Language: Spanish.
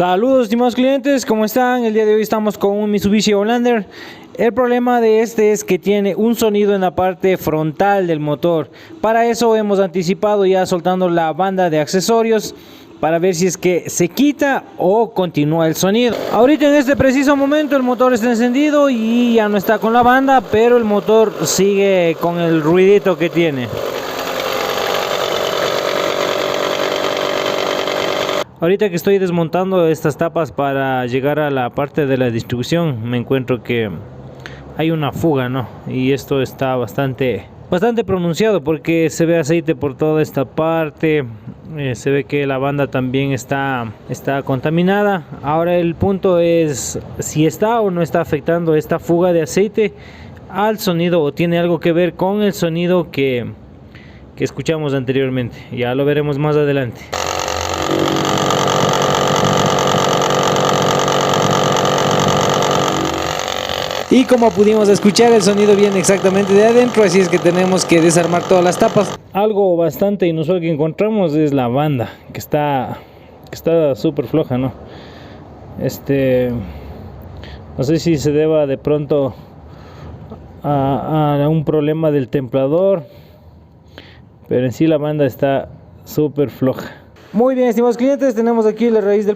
Saludos estimados clientes, ¿cómo están? El día de hoy estamos con un Mitsubishi Outlander. El problema de este es que tiene un sonido en la parte frontal del motor. Para eso hemos anticipado ya soltando la banda de accesorios para ver si es que se quita o continúa el sonido. Ahorita en este preciso momento el motor está encendido y ya no está con la banda, pero el motor sigue con el ruidito que tiene. Ahorita que estoy desmontando estas tapas para llegar a la parte de la distribución, me encuentro que hay una fuga, ¿no? Y esto está bastante pronunciado porque se ve aceite por toda esta parte. Se ve que la banda también está contaminada. Ahora el punto es si está o no está afectando esta fuga de aceite al sonido o tiene algo que ver con el sonido que escuchamos anteriormente. Ya lo veremos más adelante. Y como pudimos escuchar, el sonido viene exactamente de adentro, así es que tenemos que desarmar todas las tapas. Algo bastante inusual que encontramos es la banda, que está súper floja, ¿no? No sé si se deba de pronto a un problema del templador, pero en sí la banda está súper floja. Muy bien, estimados clientes, tenemos aquí la raíz del